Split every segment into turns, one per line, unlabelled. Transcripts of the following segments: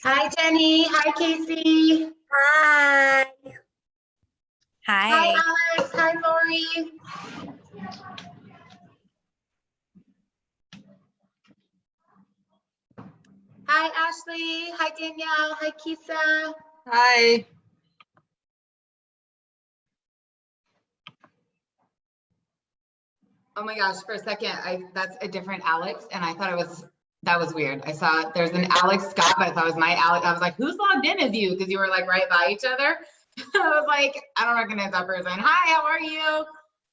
Hi, Jenny. Hi, Casey.
Hi.
Hi,
Hi.
Alex. Hi, Lori. Hi, Ashley. Hi, Danielle. Hi, Kisa.
Hi.
Oh my gosh, for a second, that's a different Alex, and I thought that was weird. I saw there's an Alex Scott, but I thought it was my Alex. I was like, who's logged in as you? Because you were like right by each other. I was like, I don't recognize that person. Hi, how are you?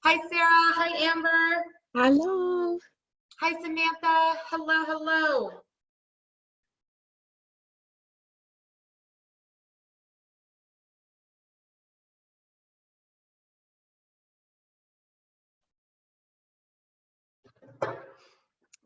Hi, Sarah. Hi, Amber.
Hello.
Hi, Samantha. Hello, hello.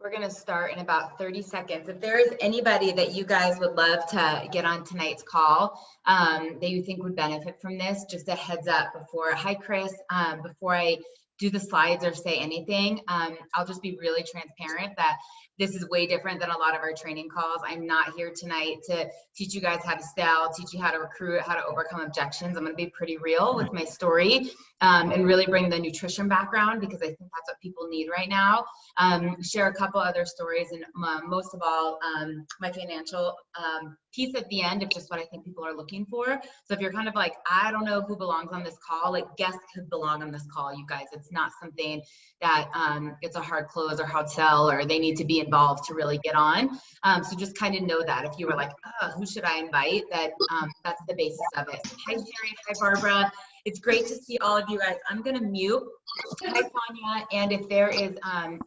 We're going to start in about 30 seconds. If there is anybody that you guys would love to get on tonight's call that you think would benefit from this, just a heads up before, hi Chris, before I do the slides or say anything, I'll just be really transparent that this is way different than a lot of our training calls. I'm not here tonight to teach you guys how to sell, teach you how to recruit, how to overcome objections. I'm going to be pretty real with my story and really bring the nutrition background because I think that's what people need right now. Share a couple other stories, and most of all, my financial piece at the end of just what I think people are looking for. So if you're kind of like, I don't know who belongs on this call, like guests could belong on this call, you guys. It's not something that it's a hard close or hard sell or they need to be involved to really get on. So just kind of know that if you were like, oh, who should I invite, that that's the basis of it. Hi, Sherry. Hi, Barbara. It's great to see all of you guys. I'm going to mute. Hi, Sonia. And if there is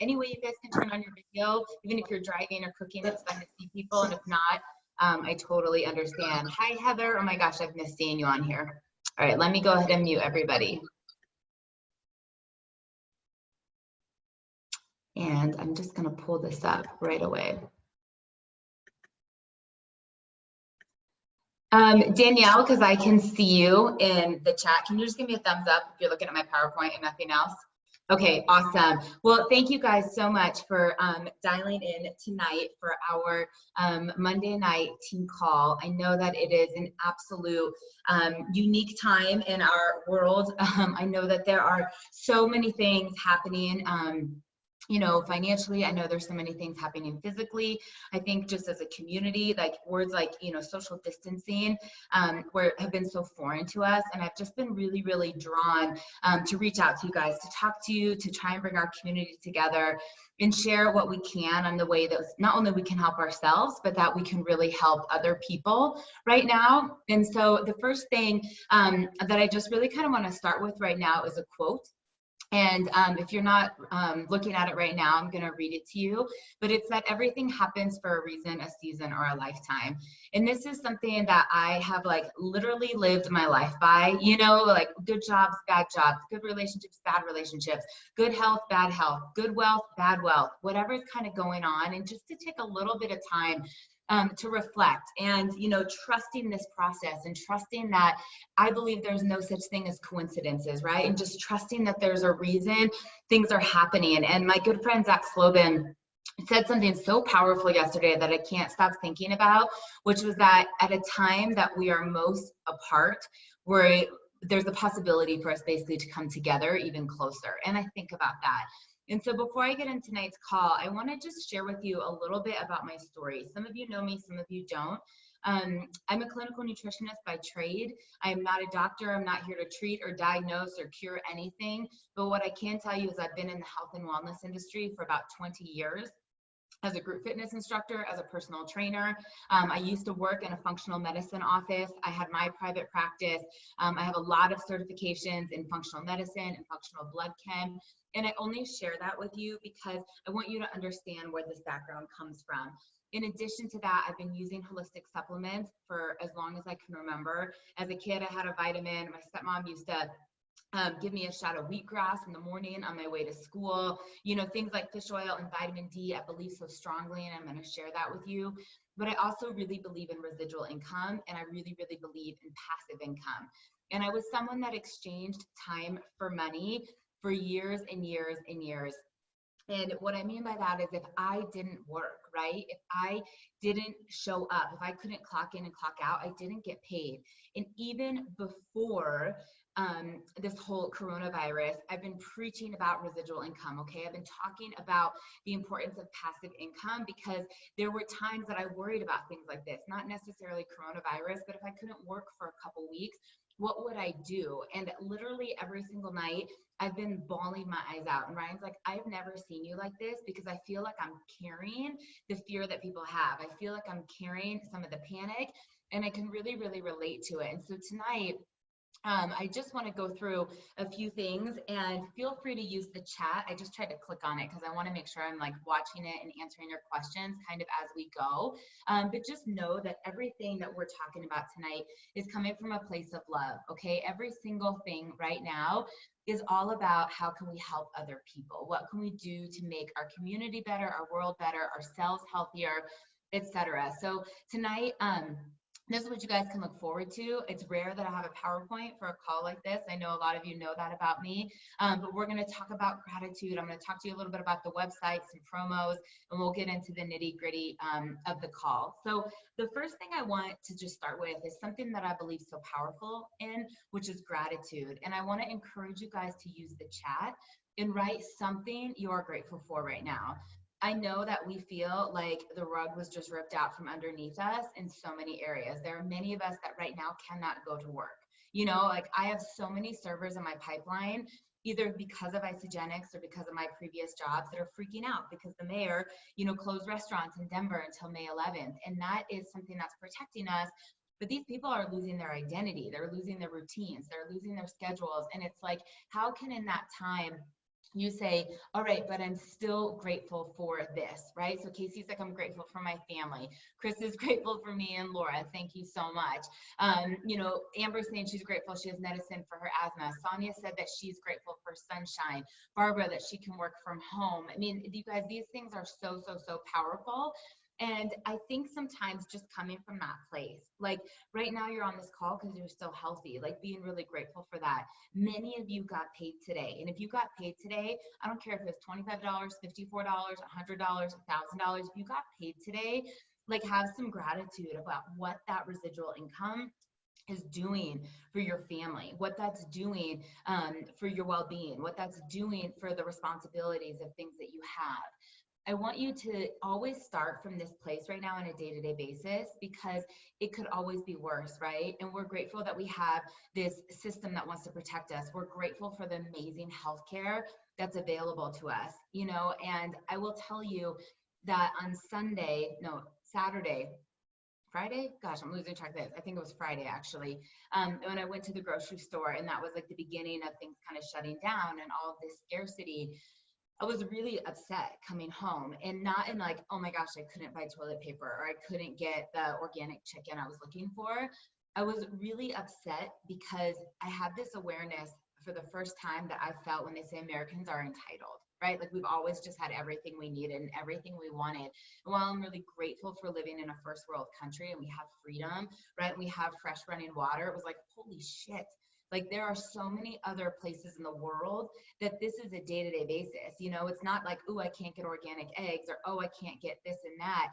any way you guys can turn on your video, even if you're driving or cooking, it's fun to see people. And if not, I totally understand. Hi, Heather. Oh my gosh, I've missed seeing you on here. All right, let me go ahead and mute everybody. And I'm just going to pull this up right away. Danielle, because I can see you in the chat, can you just give me a thumbs up if you're looking at my PowerPoint and nothing else? Okay, awesome. Well, thank you guys so much for dialing in tonight for our Monday night team call. I know that it is an absolute unique time in our world. I know that there are so many things happening you know, financially. I know there's so many things happening physically. I think just as a community, like words like, you know, social distancing have been so foreign to us. And I've just been really, really drawn to reach out to you guys, to talk to you, to try and bring our community together and share what we can on the way that not only we can help ourselves, but that we can really help other people right now. And so the first thing that I just really kind of want to start with right now is a quote. And if you're not looking at it right now, I'm going to read it to you. But it's that everything happens for a reason, a season, or a lifetime. And this is something that I have like literally lived my life by, you know, like good jobs, bad jobs, good relationships, bad relationships, good health, bad health, good wealth, bad wealth, whatever's kind of going on. And just to take a little bit of time to reflect and, you know, trusting this process and trusting that I believe there's no such thing as coincidences, right? And just trusting that there's a reason things are happening. And my good friend, Zach Slobin, said something so powerful yesterday that I can't stop thinking about, which was that at a time that we are most apart, there's a possibility for us basically to come together even closer. And I think about that. And so before I get into tonight's call, I want to just share with you a little bit about my story. Some of you know me, some of you don't. I'm a clinical nutritionist by trade. I'm not a doctor. I'm not here to treat or diagnose or cure anything. But what I can tell you is I've been in the health and wellness industry for about 20 years. As a group fitness instructor, as a personal trainer. I used to work in a functional medicine office. I had my private practice. I have a lot of certifications in functional medicine and functional blood chem. And I only share that with you because I want you to understand where this background comes from. In addition to that, I've been using holistic supplements for as long as I can remember. As a kid, I had a vitamin. My stepmom used to give me a shot of wheatgrass in the morning on my way to school. You know, things like fish oil and vitamin D, I believe so strongly, and I'm going to share that with you. But I also really believe in residual income, and I really, really believe in passive income. And I was someone that exchanged time for money for years and years and years. And what I mean by that is if I didn't work, right? If I didn't show up, if I couldn't clock in and clock out, I didn't get paid. And even before this whole coronavirus, I've been preaching about residual income, okay? I've been talking about the importance of passive income because there were times that I worried about things like this, not necessarily coronavirus, but if I couldn't work for a couple weeks, what would I do? And literally every single night, I've been bawling my eyes out. And Ryan's like, I've never seen you like this because I feel like I'm carrying the fear that people have. I feel like I'm carrying some of the panic and I can really, really relate to it. And so tonight, I just want to go through a few things and feel free to use the chat. I just tried to click on it because I want to make sure I'm like watching it and answering your questions kind of as we go. But just know that everything that we're talking about tonight is coming from a place of love, okay? Every single thing right now is all about how can we help other people? What can we do to make our community better, our world better, ourselves healthier, etc. So tonight, this is what you guys can look forward to. It's rare that I have a PowerPoint for a call like this. I know a lot of you know that about me, but we're going to talk about gratitude. I'm going to talk to you a little bit about the website, some promos, and we'll get into the nitty gritty of the call. So the first thing I want to just start with is something that I believe so powerful in, which is gratitude. And I want to encourage you guys to use the chat and write something you are grateful for right now. I know that we feel like the rug was just ripped out from underneath us in so many areas. There are many of us that right now cannot go to work. You know, like I have so many servers in my pipeline, either because of Isagenix or because of my previous jobs that are freaking out because the mayor, you know, closed restaurants in Denver until May 11th. And that is something that's protecting us. But these people are losing their identity. They're losing their routines. They're losing their schedules. And it's like, how can in that time you say, all right, but I'm still grateful for this, right? So Casey's like, I'm grateful for my family. Chris is grateful for me and Laura. Thank you so much. You know, Amber's saying she's grateful she has medicine for her asthma. Sonia said that she's grateful for sunshine. Barbara, that she can work from home. I mean, you guys, these things are so, so, so powerful. And I think sometimes just coming from that place, like right now you're on this call because you're still healthy, like being really grateful for that. Many of you got paid today. And if you got paid today, I don't care if it's $25, $54, $100, $1,000, if you got paid today, like have some gratitude about what that residual income is doing for your family, what that's doing for your well-being, what that's doing for the responsibilities of things that you have. I want you to always start from this place right now on a day-to-day basis because it could always be worse, right? And we're grateful that we have this system that wants to protect us. We're grateful for the amazing healthcare that's available to us, you know, and I will tell you that on Saturday, Friday? Gosh, I'm losing track of this. I think it was Friday actually. When I went to the grocery store and that was like the beginning of things kind of shutting down and all of this scarcity, I was really upset coming home and not in like, oh my gosh, I couldn't buy toilet paper or I couldn't get the organic chicken I was looking for. I was really upset because I had this awareness for the first time that I felt when they say Americans are entitled, right? Like we've always just had everything we needed and everything we wanted. And while I'm really grateful for living in a first world country and we have freedom, right? And we have fresh running water, it was like, holy shit. Like there are so many other places in the world that this is a day-to-day basis. You know, it's not like, oh, I can't get organic eggs or, oh, I can't get this and that.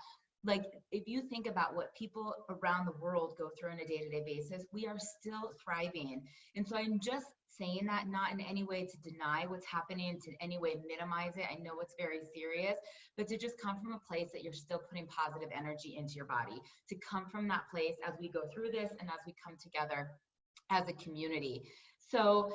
Like if you think about what people around the world go through on a day-to-day basis, we are still thriving. And so I'm just saying that not in any way to deny what's happening, to any way minimize it. I know it's very serious, but to just come from a place that you're still putting positive energy into your body, to come from that place as we go through this and as we come together as a community. So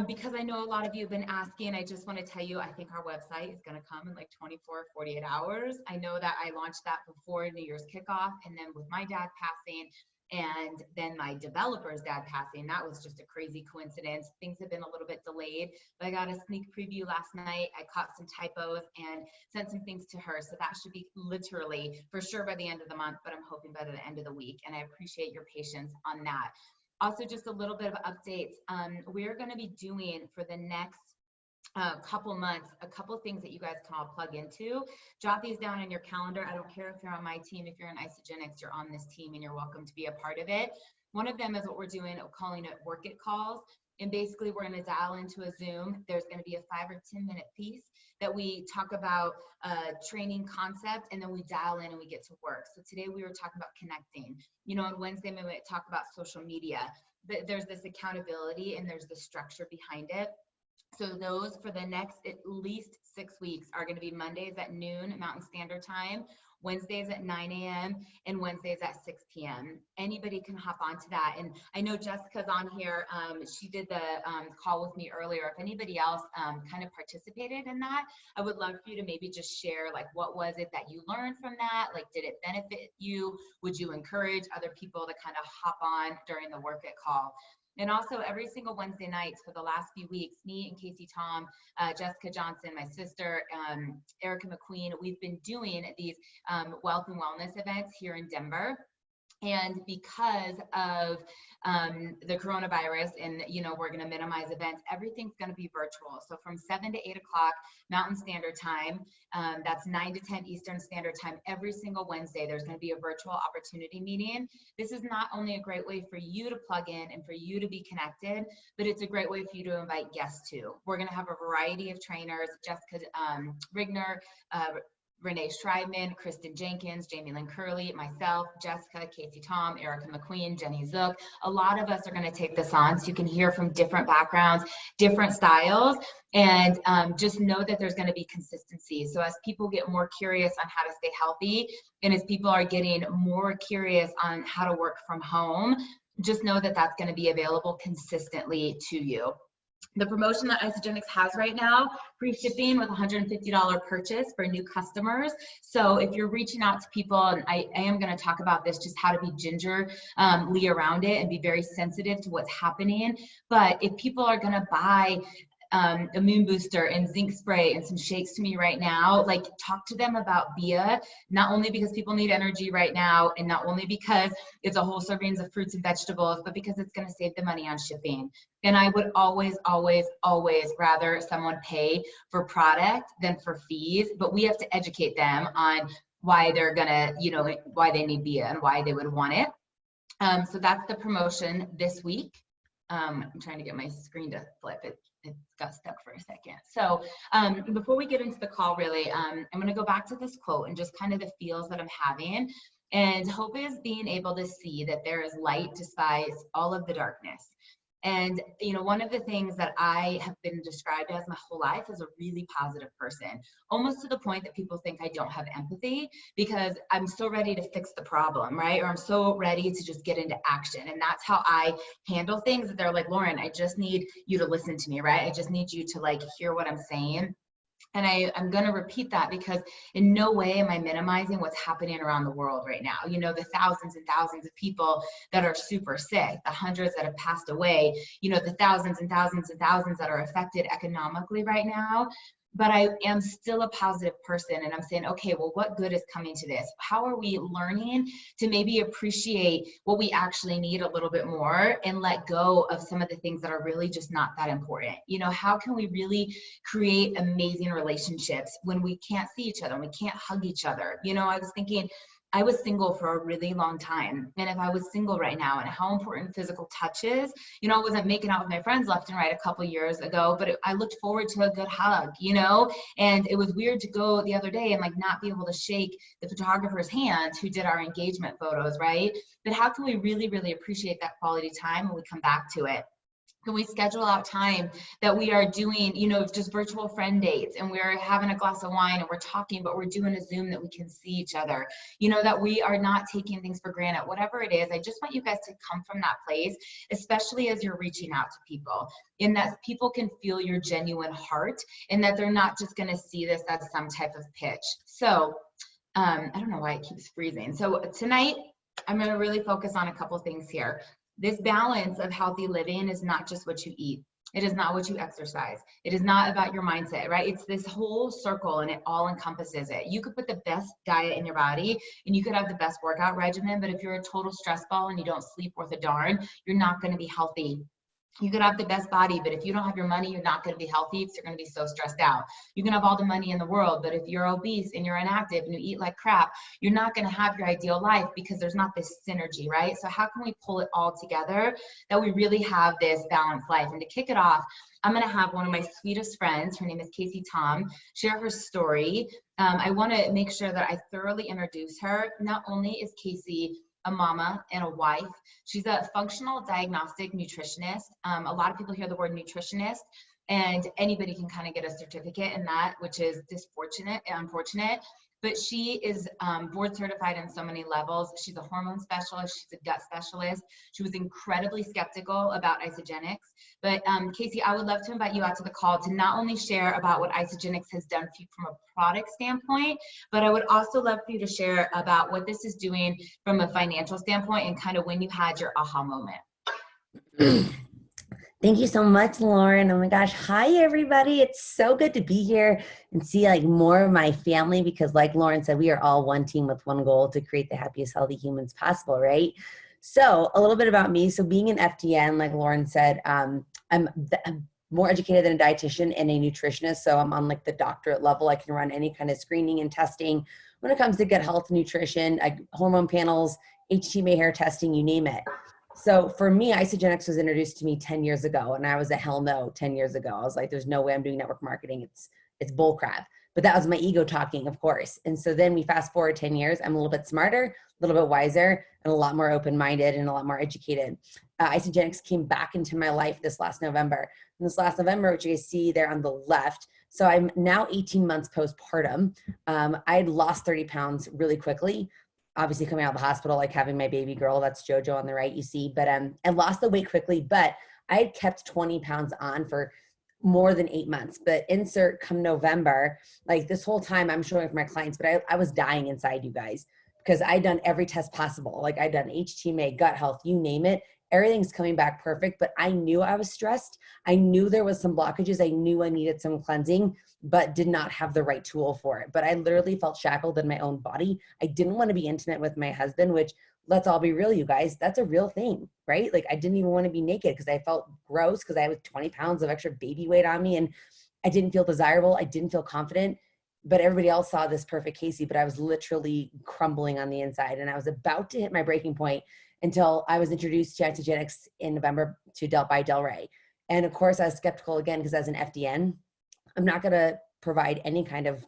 because I know a lot of you have been asking, I just want to tell you, I think our website is going to come in like 24, 48 hours. I know that I launched that before New Year's kickoff, and then with my dad passing, and then my developer's dad passing, that was just a crazy coincidence. Things have been a little bit delayed, but I got a sneak preview last night. I caught some typos and sent some things to her. So that should be literally for sure by the end of the month, but I'm hoping by the end of the week. And I appreciate your patience on that. Also, just a little bit of updates. We're going to be doing for the next couple months, a couple things that you guys can all plug into. Jot these down in your calendar. I don't care if you're on my team, if you're in Isagenix, you're on this team and you're welcome to be a part of it. One of them is what we're doing, calling it Work It Calls. And basically we're going to dial into a Zoom. There's going to be a 5 or 10 minute piece that we talk about training concept, and then we dial in and we get to work. So today we were talking about connecting. On Wednesday we might talk about social media, but there's this accountability and there's the structure behind it. So those for the next at least 6 weeks are going to be Mondays at noon Mountain Standard Time, Wednesdays at 9 a.m. and Wednesdays at 6 p.m. Anybody can hop onto that. And I know Jessica's on here. She did the call with me earlier. If anybody else kind of participated in that, I would love for you to maybe just share, like, what was it that you learned from that? Like, did it benefit you? Would you encourage other people to kind of hop on during the Work It call? And also every single Wednesday nights for the last few weeks, me and Casey Tom, Jessica Johnson, my sister, Erica McQueen, we've been doing these wealth and wellness events here in Denver. And because of the coronavirus and, we're going to minimize events, everything's going to be virtual. So from 7 to 8 o'clock Mountain Standard Time, that's 9 to 10 Eastern Standard Time, every single Wednesday, there's going to be a virtual opportunity meeting. This is not only a great way for you to plug in and for you to be connected, but it's a great way for you to invite guests too. We're going to have a variety of trainers, Jessica Rigner, Renee Schreibman, Kristen Jenkins, Jamie Lynn Curley, myself, Jessica, Casey Tom, Erica McQueen, Jenny Zook. A lot of us are going to take this on, so you can hear from different backgrounds, different styles, and just know that there's going to be consistency. So as people get more curious on how to stay healthy, and as people are getting more curious on how to work from home, just know that that's going to be available consistently to you. The promotion that Isagenix has right now, free shipping with $150 purchase for new customers. So if you're reaching out to people, and I am going to talk about this, just how to be gingerly around it and be very sensitive to what's happening. But if people are going to buy immune booster and zinc spray and some shakes to me right now, like, talk to them about BIA, not only because people need energy right now, and not only because it's a whole servings of fruits and vegetables, but because it's going to save the money on shipping. And I would always, always, always rather someone pay for product than for fees, but we have to educate them on why they're gonna, why they need BIA and why they would want it. So that's the promotion this week. I'm trying to get my screen to flip. It got stuck for a second. So before we get into the call, really, I'm going to go back to this quote and just kind of the feels that I'm having. And hope is being able to see that there is light despite all of the darkness. And, one of the things that I have been described as my whole life is a really positive person, almost to the point that people think I don't have empathy because I'm so ready to fix the problem, right? Or I'm so ready to just get into action. And that's how I handle things. They're like, Lauren, I just need you to listen to me, right? I just need you to hear what I'm saying. And I'm going to repeat that because in no way am I minimizing what's happening around the world right now. The thousands and thousands of people that are super sick, the hundreds that have passed away, the thousands and thousands and thousands that are affected economically right now. But I am still a positive person, and I'm saying, okay, well, what good is coming to this? How are we learning to maybe appreciate what we actually need a little bit more and let go of some of the things that are really just not that important? How can we really create amazing relationships when we can't see each other and we can't hug each other? I was thinking, I was single for a really long time. And if I was single right now, and how important physical touch is, I wasn't making out with my friends left and right a couple years ago, but I looked forward to a good hug, and it was weird to go the other day and not be able to shake the photographer's hand who did our engagement photos, right? But how can we really, really appreciate that quality time when we come back to it? Can we schedule out time that we are doing, just virtual friend dates, and we're having a glass of wine and we're talking, but we're doing a Zoom that we can see each other, that we are not taking things for granted, whatever it is. I just want you guys to come from that place, especially as you're reaching out to people, in that people can feel your genuine heart and that they're not just going to see this as some type of pitch. So I don't know why it keeps freezing. So tonight, I'm going to really focus on a couple things here. This balance of healthy living is not just what you eat. It is not what you exercise. It is not about your mindset, right? It's this whole circle, and it all encompasses it. You could put the best diet in your body and you could have the best workout regimen, but if you're a total stress ball and you don't sleep worth a darn, you're not going to be healthy. You could have the best body, but if you don't have your money, you're not going to be healthy because you're going to be so stressed out. You can have all the money in the world, but if you're obese and you're inactive and you eat like crap, you're not going to have your ideal life because there's not this synergy, right? So how can we pull it all together that we really have this balanced life? And to kick it off, I'm going to have one of my sweetest friends, her name is Casey Tom, share her story. I want to make sure that I thoroughly introduce her. Not only is Casey a mama and a wife, she's a functional diagnostic nutritionist. A lot of people hear the word nutritionist and anybody can kind of get a certificate in that, which is unfortunate. But she is board certified in so many levels. She's a hormone specialist. She's a gut specialist. She was incredibly skeptical about Isagenix. But Casey, I would love to invite you out to the call to not only share about what Isagenix has done for you from a product standpoint, but I would also love for you to share about what this is doing from a financial standpoint and kind of when you had your aha moment.
Thank you so much, Lauren. Oh my gosh. Hi, everybody. It's so good to be here and see like more of my family because like Lauren said, we are all one team with one goal to create the happiest, healthy humans possible, right? So a little bit about me. So being an FDN, like Lauren said, I'm more educated than a dietitian and a nutritionist. So I'm on like the doctorate level. I can run any kind of screening and testing when it comes to gut health, nutrition, hormone panels, HTMA hair testing, you name it. So for me, Isagenix was introduced to me 10 years ago, and I was a hell no 10 years ago. I was like, there's no way I'm doing network marketing. It's bull crap. But that was my ego talking, of course. And so then we fast forward 10 years. I'm a little bit smarter, a little bit wiser, and a lot more open-minded and a lot more educated. Isagenix came back into my life this last November. And this last November, which you guys see there on the left. So I'm now 18 months postpartum. I had lost 30 pounds really quickly. Obviously coming out of the hospital, like having my baby girl, that's JoJo on the right, you see, but I lost the weight quickly, but I had kept 20 pounds on for more than 8 months. But insert come November, like this whole time I'm showing it for my clients, but I was dying inside, you guys, because I'd done every test possible. Like I'd done HTMA, gut health, you name it. Everything's coming back perfect, but I knew I was stressed. I knew there was some blockages. I knew I needed some cleansing, but did not have the right tool for it. But I literally felt shackled in my own body. I didn't want to be intimate with my husband, which, let's all be real, you guys, that's a real thing, right? Like I didn't even want to be naked because I felt gross because I had 20 pounds of extra baby weight on me and I didn't feel desirable. I didn't feel confident, but everybody else saw this perfect Casey, but I was literally crumbling on the inside and I was about to hit my breaking point until I was introduced to Isagenix in November by Delray. And of course I was skeptical again because as an FDN, I'm not going to provide any kind of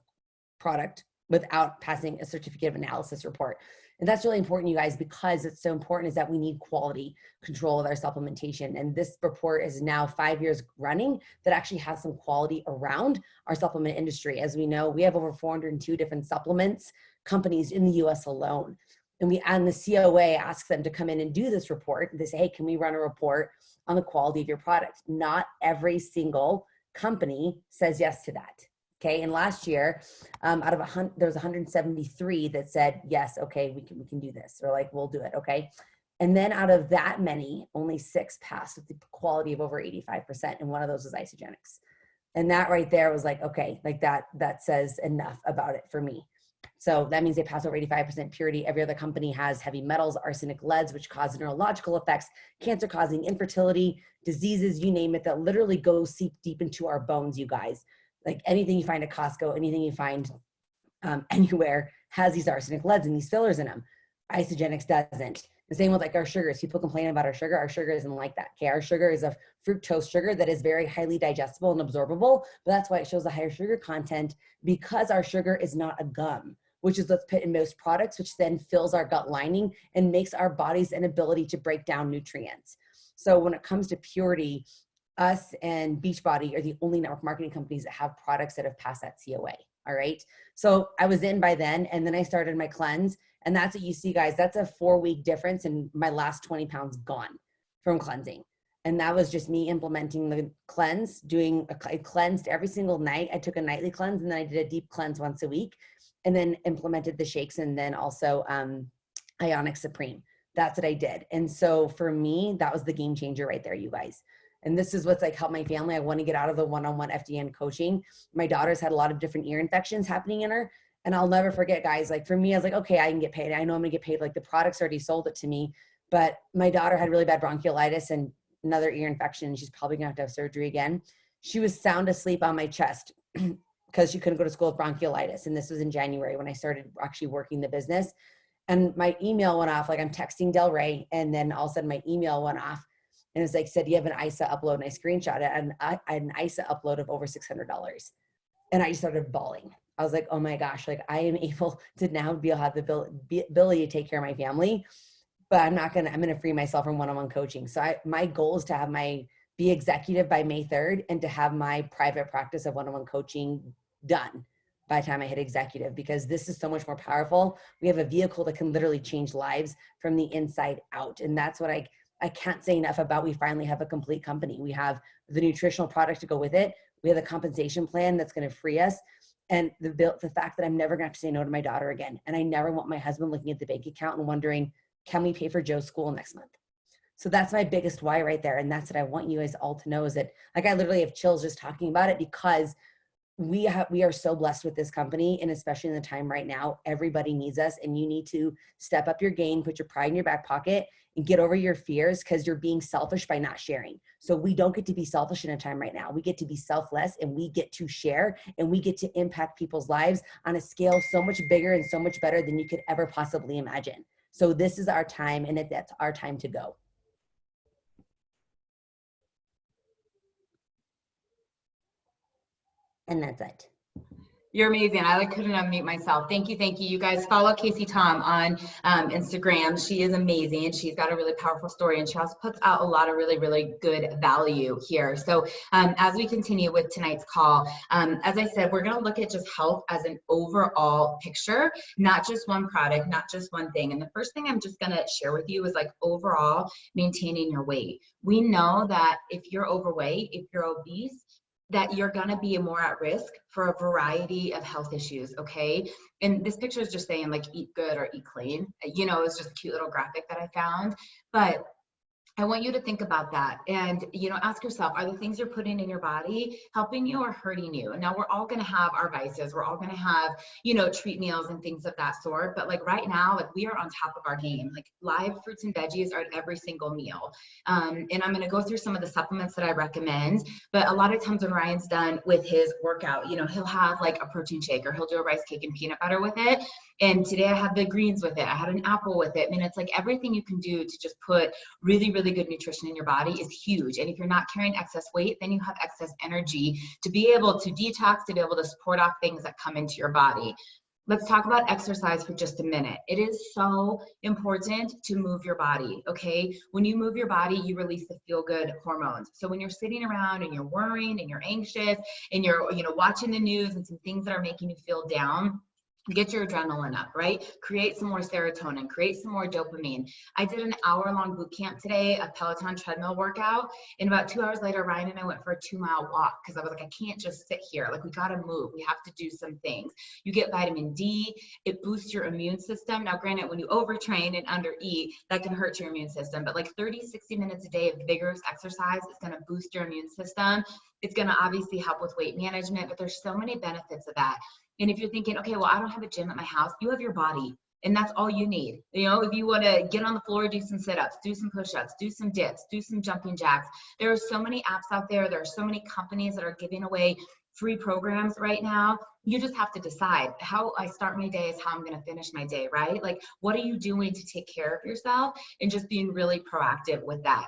product without passing a certificate of analysis report. And that's really important, you guys, because it's so important is that we need quality control of our supplementation. And this report is now 5 years running that actually has some quality around our supplement industry. As we know, we have over 402 different supplements companies in the US alone. And the COA asks them to come in and do this report. They say, hey, can we run a report on the quality of your product? Not every single company says yes to that. Okay, and last year, out of there was 173 that said yes. Okay, we can do this. Or like, we'll do it. Okay, and then out of that many, only 6 passed with the quality of over 85%, and one of those was Isagenix. And that right there was like, okay, like that says enough about it for me. So that means they pass over 85% purity. Every other company has heavy metals, arsenic, leads, which cause neurological effects, cancer-causing infertility, diseases, you name it, that literally go seep deep into our bones, you guys. Like anything you find at Costco, anything you find anywhere has these arsenic, leads, and these fillers in them. Isagenix doesn't. The same with like our sugars. People complain about our sugar. Our sugar isn't like that. Okay, our sugar is a fructose sugar that is very highly digestible and absorbable, but that's why it shows a higher sugar content because our sugar is not a gum, which is what's put in most products, which then fills our gut lining and makes our body's inability to break down nutrients. So when it comes to purity, us and Beachbody are the only network marketing companies that have products that have passed that COA. All right. So I was in by then, and then I started my cleanse. And that's what you see, guys. That's a 4-week difference, and my last 20 pounds gone from cleansing. And that was just me implementing the cleanse, I cleansed every single night. I took a nightly cleanse, and then I did a deep cleanse once a week, and then implemented the shakes, and then also Ionic Supreme. That's what I did. And so for me, that was the game changer right there, you guys. And this is what's like helped my family. I want to get out of the one-on-one FDN coaching. My daughter's had a lot of different ear infections happening in her. And I'll never forget, guys, like for me, I was like, okay, I can get paid. I know I'm gonna get paid. Like the product's already sold it to me. But my daughter had really bad bronchiolitis and another ear infection. She's probably gonna have to have surgery again. She was sound asleep on my chest because she couldn't go to school with bronchiolitis. And this was in January when I started actually working the business. And my email went off, like I'm texting Del Rey, and then all of a sudden my email went off. And it's like, said, you have an ISA upload, and I screenshot it, and I had an ISA upload of over $600. And I just started bawling. I was like, oh my gosh, like I am able to now have the ability to take care of my family, but I'm going to free myself from one-on-one coaching. So my goal is to have be executive by May 3rd and to have my private practice of one-on-one coaching done by the time I hit executive, because this is so much more powerful. We have a vehicle that can literally change lives from the inside out. And that's what I can't say enough about. We finally have a complete company. We have the nutritional product to go with it. We have a compensation plan that's going to free us. And the fact that I'm never going to have to say no to my daughter again. And I never want my husband looking at the bank account and wondering, can we pay for Joe's school next month? So that's my biggest why right there. And that's what I want you guys all to know, is that like I literally have chills just talking about it, because we are so blessed with this company, and especially in the time right now, everybody needs us, and you need to step up your game, put your pride in your back pocket, and get over your fears, because you're being selfish by not sharing. So we don't get to be selfish in a time right now. We get to be selfless, and we get to share, and we get to impact people's lives on a scale so much bigger and so much better than you could ever possibly imagine. So this is our time, and that's our time to go. And that's it.
You're amazing. I couldn't unmute myself. Thank you. Thank you. You guys follow Casey Tom on Instagram. She is amazing. She's got a really powerful story, and she also puts out a lot of really, really good value here. So as we continue with tonight's call, as I said, we're going to look at just health as an overall picture, not just one product, not just one thing. And the first thing I'm just going to share with you is like overall maintaining your weight. We know that if you're overweight, if you're obese, that you're gonna be more at risk for a variety of health issues, okay? And this picture is just saying like eat good or eat clean. You know, it's just a cute little graphic that I found. But I want you to think about that and, you know, ask yourself, are the things you're putting in your body helping you or hurting you? Now, we're all going to have our vices. We're all going to have, you know, treat meals and things of that sort. But like right now, like we are on top of our game. Like live fruits and veggies are at every single meal. And I'm going to go through some of the supplements that I recommend. But a lot of times when Ryan's done with his workout, you know, he'll have like a protein shake, or he'll do a rice cake and peanut butter with it. And today I had the greens with it. I had an apple with it. I mean, it's like everything you can do to just put really, really good nutrition in your body is huge. And if you're not carrying excess weight, then you have excess energy to be able to detox, to be able to support off things that come into your body. Let's talk about exercise for just a minute. It is so important to move your body, okay? When you move your body, you release the feel-good hormones. So when you're sitting around and you're worrying and you're anxious and you're, you know, watching the news and some things that are making you feel down, get your adrenaline up, right? Create some more serotonin, create some more dopamine. I did an hour-long boot camp today, a Peloton treadmill workout. And about 2 hours later, Ryan and I went for a 2-mile walk because I was like, I can't just sit here. Like we got to move. We have to do some things. You get vitamin D. It boosts your immune system. Now, granted, when you overtrain and undereat, that can hurt your immune system. But like 30, 60 minutes a day of vigorous exercise is going to boost your immune system. It's going to obviously help with weight management, but there's so many benefits of that. And if you're thinking, okay, well, I don't have a gym at my house, you have your body, and that's all you need. You know, if you want to get on the floor, do some sit-ups, do some push-ups, do some dips, do some jumping jacks. There are so many apps out there. There are so many companies that are giving away free programs right now. You just have to decide. How I start my day is how I'm going to finish my day, right? Like, what are you doing to take care of yourself, and just being really proactive with that.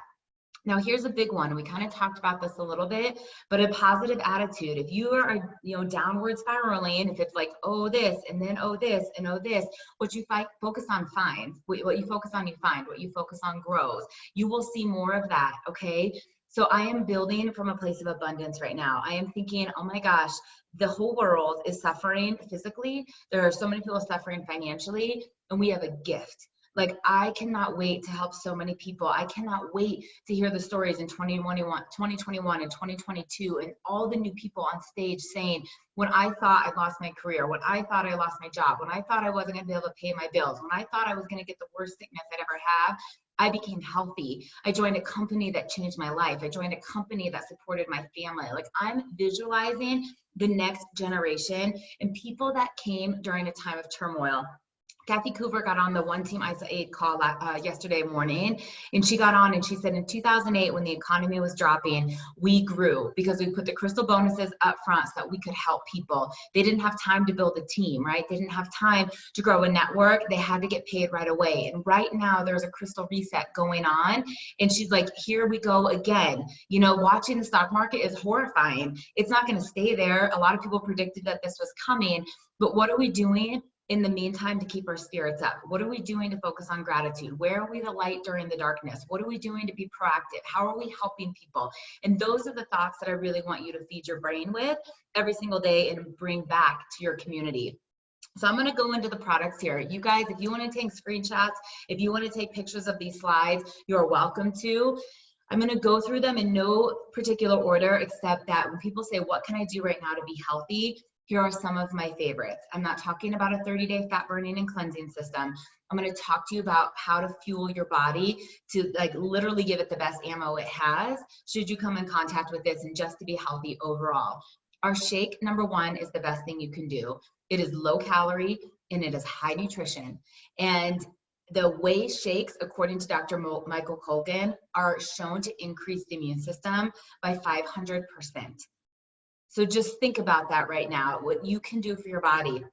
Now, here's a big one. We kind of talked about this a little bit, but a positive attitude. If you are, you know, downward spiraling, if it's like, oh, this, and then, oh, this, and oh, this, what you focus on finds. What you focus on, you find. What you focus on grows. You will see more of that, okay? So I am building from a place of abundance right now. I am thinking, oh my gosh, the whole world is suffering physically. There are so many people suffering financially, and we have a gift. Like, I cannot wait to help so many people. I cannot wait to hear the stories in 2021 and 2022, and all the new people on stage saying, when I thought I lost my career, when I thought I lost my job, when I thought I wasn't going to be able to pay my bills, when I thought I was going to get the worst sickness I'd ever have, I became healthy. I joined a company that changed my life. I joined a company that supported my family. Like, I'm visualizing the next generation and people that came during a time of turmoil. Kathy Coover got on the One Team ISO-8 call yesterday morning, and she got on and she said in 2008, when the economy was dropping, we grew because we put the crystal bonuses up front so that we could help people. They didn't have time to build a team, right? They didn't have time to grow a network. They had to get paid right away. And right now there's a crystal reset going on. And she's like, here we go again. You know, watching the stock market is horrifying. It's not going to stay there. A lot of people predicted that this was coming, but what are we doing in the meantime to keep our spirits up? What are we doing to focus on gratitude? Where are we the light during the darkness? What are we doing to be proactive? How are we helping people? And those are the thoughts that I really want you to feed your brain with every single day and bring back to your community. So I'm going to go into the products here. You guys, if you want to take screenshots, if you want to take pictures of these slides, you're welcome to. I'm going to go through them in no particular order, except that when people say, what can I do right now to be healthy? Here are some of my favorites. I'm not talking about a 30-day fat burning and cleansing system. I'm going to talk to you about how to fuel your body to like literally give it the best ammo it has should you come in contact with this and just to be healthy overall. Our shake, number one, is the best thing you can do. It is low calorie and it is high nutrition. And the whey shakes, according to Dr. Michael Colgan, are shown to increase the immune system by 500%. So just think about that right now, what you can do for your body.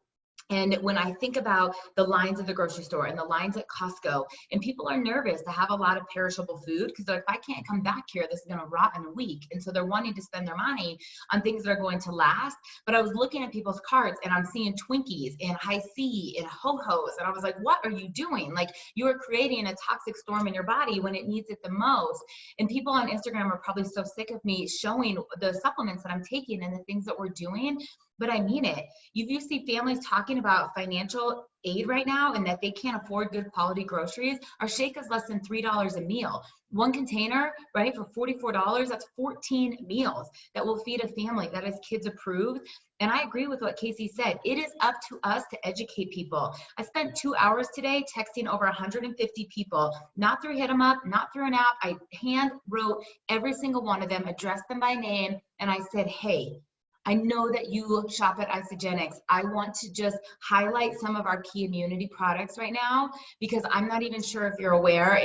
And when I think about the lines at the grocery store and the lines at Costco, and people are nervous to have a lot of perishable food because they're like, if I can't come back here, this is going to rot in a week. And so they're wanting to spend their money on things that are going to last. But I was looking at people's carts and I'm seeing Twinkies and High C and Ho-Hos. And I was like, what are you doing? Like, you are creating a toxic storm in your body when it needs it the most. And people on Instagram are probably so sick of me showing the supplements that I'm taking and the things that we're doing. But I mean it. If you see families talking about financial aid right now and that they can't afford good quality groceries, our shake is less than $3 a meal. One container, right, for $44, that's 14 meals that will feed a family that is kids approved. And I agree with what Casey said. It is up to us to educate people. I spent 2 hours today texting over 150 people, not through Hit 'em Up, not through an app. I hand wrote every single one of them, addressed them by name, and I said, hey, I know that you shop at Isagenix. I want to just highlight some of our key immunity products right now because I'm not even sure if you're aware.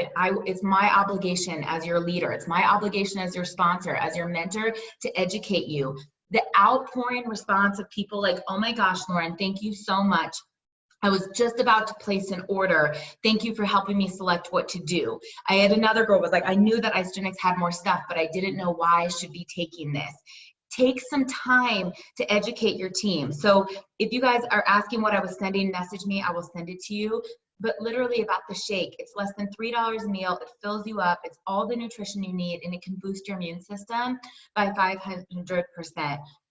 It's my obligation as your leader. It's my obligation as your sponsor, as your mentor to educate you. The outpouring response of people like, oh my gosh, Lauren, thank you so much. I was just about to place an order. Thank you for helping me select what to do. I had another girl was like, I knew that Isagenix had more stuff, but I didn't know why I should be taking this. Take some time to educate your team. So if you guys are asking what I was sending, message me, I will send it to you. But literally about the shake, it's less than $3 a meal. It fills you up. It's all the nutrition you need, and it can boost your immune system by 500%.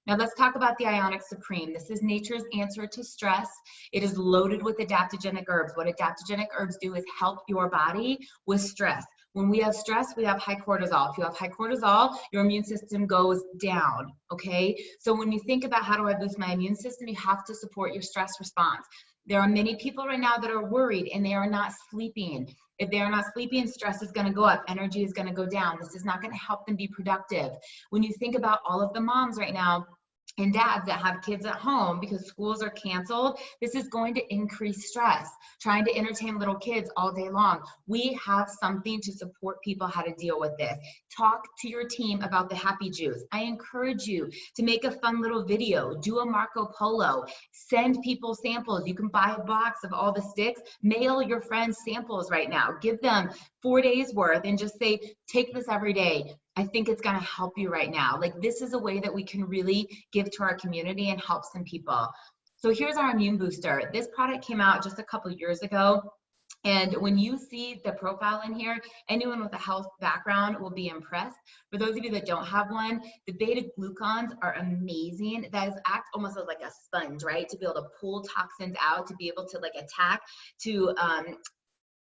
Now let's talk about the Ionic Supreme. This is nature's answer to stress. It is loaded with adaptogenic herbs. What adaptogenic herbs do is help your body with stress. When we have stress, we have high cortisol. If you have high cortisol, your immune system goes down, okay? So when you think about how do I boost my immune system, you have to support your stress response. There are many people right now that are worried and they are not sleeping. If they are not sleeping, stress is going to go up, energy is going to go down. This is not going to help them be productive. When you think about all of the moms right now and dads that have kids at home because schools are canceled, this is going to increase stress, trying to entertain little kids all day long. We have something to support people how to deal with this. Talk to your team about the happy juice. I encourage you to make a fun little video, do a Marco Polo, send people samples. You can buy a box of all the sticks, mail your friends samples right now, give them 4 days worth and just say, take this every day. I think it's going to help you right now. Like, this is a way that we can really give to our community and help some people. So here's our immune booster. This product came out just a couple years ago. And when you see the profile in here, anyone with a health background will be impressed. For those of you that don't have one, the beta glucans are amazing. That is act almost as like a sponge, right? To be able to pull toxins out, to be able to like attack, to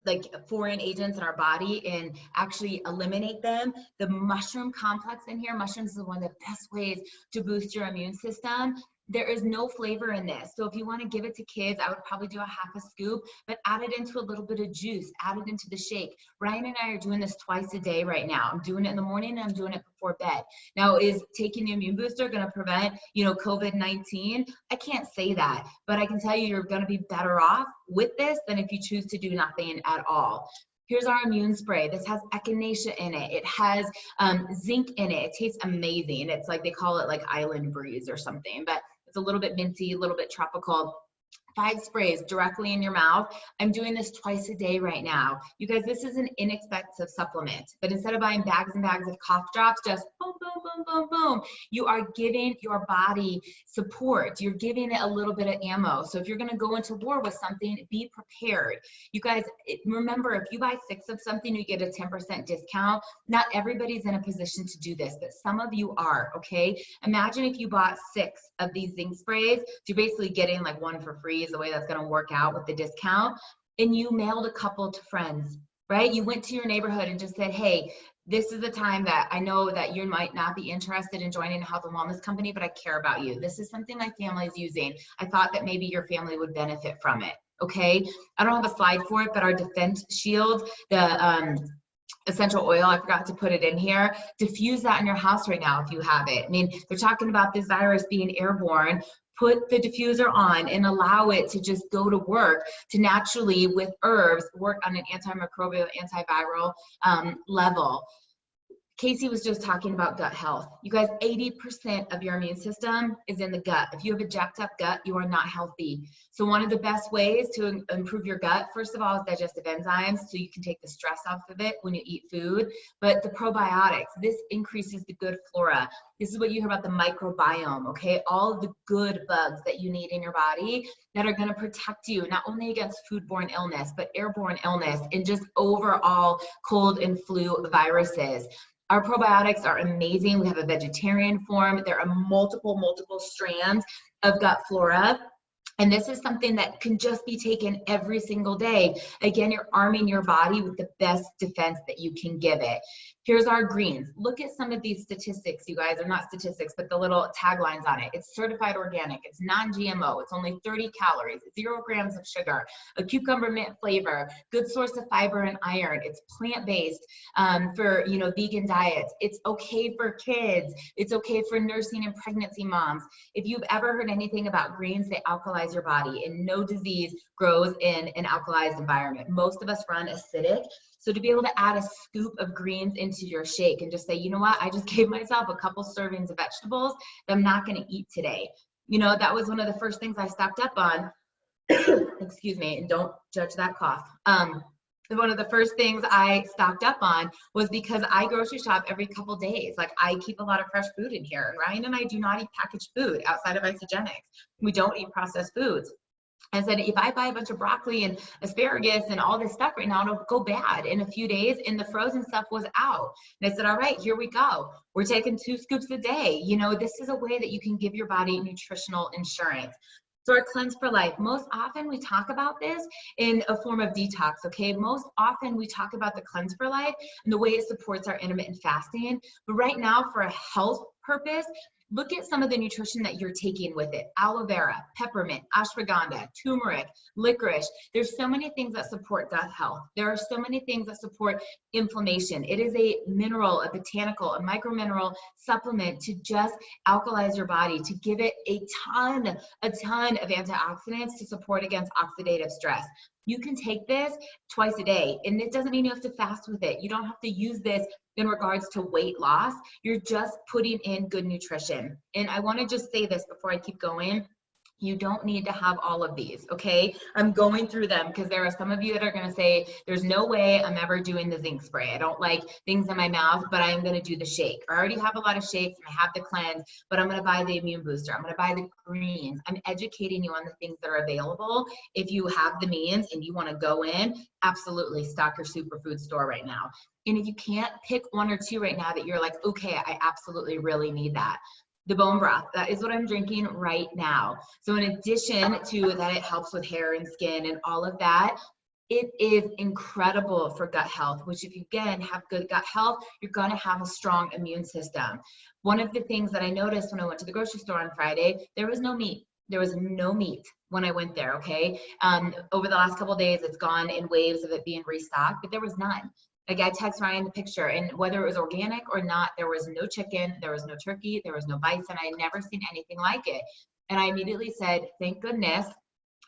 like foreign agents in our body and actually eliminate them. The mushroom complex in here, mushrooms is one of the best ways to boost your immune system. There is no flavor in this. So if you want to give it to kids, I would probably do a half a scoop, but add it into a little bit of juice, add it into the shake. Ryan and I are doing this twice a day right now. I'm doing it in the morning and I'm doing it before bed. Now, is taking the immune booster going to prevent, COVID-19? I can't say that, but I can tell you you're going to be better off with this than if you choose to do nothing at all. Here's our immune spray. This has echinacea in it. It has zinc in it. It tastes amazing. It's like, they call it like Island Breeze or something, but it's a little bit minty, a little bit tropical. 5 sprays directly in your mouth. I'm doing this twice a day right now. You guys, this is an inexpensive supplement, but instead of buying bags and bags of cough drops, just boom, boom, boom, boom, boom, you are giving your body support. You're giving it a little bit of ammo. So if you're going to go into war with something, be prepared. You guys, remember, if you buy 6 of something, you get a 10% discount. Not everybody's in a position to do this, but some of you are, okay? Imagine if you bought 6 of these zinc sprays, you're basically getting like 1 for free is the way that's going to work out with the discount, and you mailed a couple to friends, right? You went to your neighborhood and just said, hey, this is the time that I know that you might not be interested in joining a health and wellness company, but I care about you. This is something my family is using. I thought that maybe your family would benefit from it, okay? I don't have a slide for it, but our Defense Shield, the essential oil, I forgot to put it in here. Diffuse that in your house right now if you have it. I mean, they're talking about this virus being airborne. Put the diffuser on and allow it to just go to work to naturally, with herbs, work on an antimicrobial, antiviral level. Casey was just talking about gut health. You guys, 80% of your immune system is in the gut. If you have a jacked up gut, you are not healthy. So one of the best ways to improve your gut, first of all, is digestive enzymes, so you can take the stress off of it when you eat food. But the probiotics, this increases the good flora. This is what you hear about the microbiome, okay? All of the good bugs that you need in your body that are gonna protect you, not only against foodborne illness, but airborne illness and just overall cold and flu viruses. Our probiotics are amazing. We have a vegetarian form. There are multiple strands of gut flora. And this is something that can just be taken every single day. Again, you're arming your body with the best defense that you can give it. Here's our greens. Look at some of these statistics, you guys. They're not statistics, but the little taglines on it. It's certified organic. It's non-GMO. It's only 30 calories, 0 grams of sugar, a cucumber mint flavor, good source of fiber and iron. It's plant-based for vegan diets. It's okay for kids. It's okay for nursing and pregnancy moms. If you've ever heard anything about greens, they alkalize your body, and no disease grows in an alkalized environment. Most of us run acidic. So to be able to add a scoop of greens into your shake and just say, you know what, I just gave myself a couple servings of vegetables that I'm not going to eat today. That was one of the first things I stocked up on. Excuse me, and don't judge that cough. One of the first things I stocked up on was because I grocery shop every couple days. Like, I keep a lot of fresh food in here. Ryan and I do not eat packaged food outside of Isogenics. We don't eat processed foods. I said, if I buy a bunch of broccoli and asparagus and all this stuff right now, it'll go bad in a few days, and the frozen stuff was out. And I said, all right, here we go. We're taking 2 scoops a day. This is a way that you can give your body nutritional insurance. So our Cleanse for Life, most often we talk about this in a form of detox, okay? Most often we talk about the Cleanse for Life and the way it supports our intermittent fasting. But right now, for a health purpose, look at some of the nutrition that you're taking with it. Aloe vera, peppermint, ashwagandha, turmeric, licorice. There's so many things that support gut health. There are so many things that support inflammation. It is a mineral, a botanical, a micromineral supplement to just alkalize your body, to give it a ton of antioxidants to support against oxidative stress. You can take this twice a day, and it doesn't mean you have to fast with it. You don't have to use this in regards to weight loss. You're just putting in good nutrition. And I want to just say this before I keep going. You don't need to have all of these, okay? I'm going through them because there are some of you that are going to say, there's no way I'm ever doing the zinc spray. I don't like things in my mouth, but I am going to do the shake. I already have a lot of shakes and I have the cleanse, but I'm going to buy the immune booster. I'm going to buy the greens. I'm educating you on the things that are available. If you have the means and you want to go in, absolutely stock your superfood store right now. And if you can't pick 1 or 2 right now that you're like, okay, I absolutely really need that. The bone broth, that is what I'm drinking right now. So in addition to that, it helps with hair and skin and all of that. It is incredible for gut health, which if you again have good gut health, you're going to have a strong immune system. One of the things that I noticed when I went to the grocery store on Friday, there was no meat. There was no meat when I went there, okay? Over the last couple of days, it's gone in waves of it being restocked, but there was none. Like I text Ryan the picture, and whether it was organic or not, there was no chicken, there was no turkey, there was no bison. I had never seen anything like it. And I immediately said, thank goodness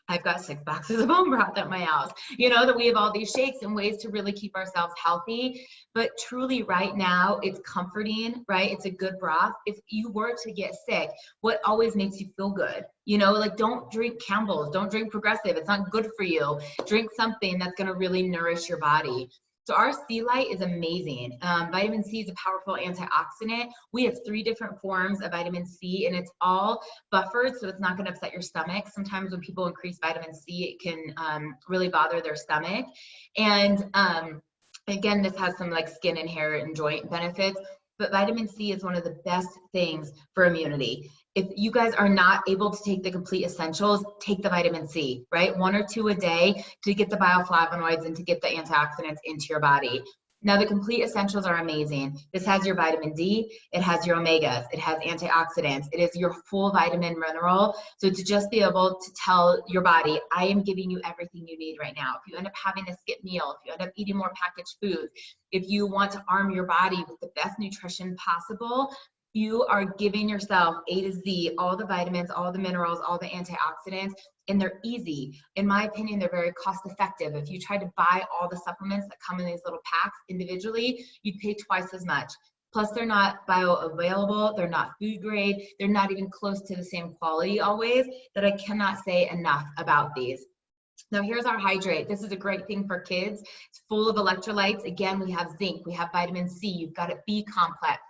I've got 6 boxes of bone broth at my house. You know, that we have all these shakes and ways to really keep ourselves healthy. But truly right now, it's comforting, right? It's a good broth. If you were to get sick, what always makes you feel good? You know, like don't drink Campbell's, don't drink Progressive. It's not good for you. Drink something that's going to really nourish your body. So our C Light is amazing. Vitamin C is a powerful antioxidant. We have 3 different forms of vitamin C, and it's all buffered, so it's not going to upset your stomach. Sometimes when people increase vitamin C, it can really bother their stomach. And again, this has some like skin and hair and joint benefits, but vitamin C is one of the best things for immunity. If you guys are not able to take the complete essentials, take the vitamin C, right? 1 or 2 a day to get the bioflavonoids and to get the antioxidants into your body. Now, the complete essentials are amazing. This has your vitamin D, it has your omegas, it has antioxidants, it is your full vitamin mineral. So to just be able to tell your body, I am giving you everything you need right now. If you end up having a skip meal, if you end up eating more packaged foods, if you want to arm your body with the best nutrition possible, you are giving yourself A to Z, all the vitamins, all the minerals, all the antioxidants, and they're easy. In my opinion, they're very cost effective. If you try to buy all the supplements that come in these little packs individually, you'd pay twice as much. Plus, they're not bioavailable, they're not food grade, they're not even close to the same quality always, that I cannot say enough about these. Now here's our hydrate. This is a great thing for kids. It's full of electrolytes. Again, we have zinc, we have vitamin C, you've got a B complex,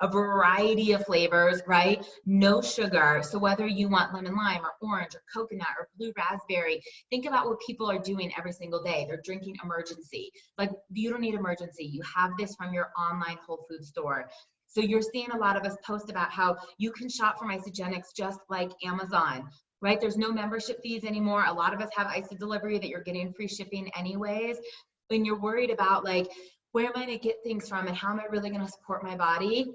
a variety of flavors, right? No sugar. So whether you want lemon lime or orange or coconut or blue raspberry, think about what people are doing every single day. They're drinking Emergency. Like, you don't need Emergency. You have this from your online Whole Food store. So you're seeing a lot of us post about how you can shop from Isagenix just like Amazon, right? There's no membership fees anymore. A lot of us have Isa Delivery that you're getting free shipping anyways. When you're worried about like, where am I going to get things from and how am I really going to support my body?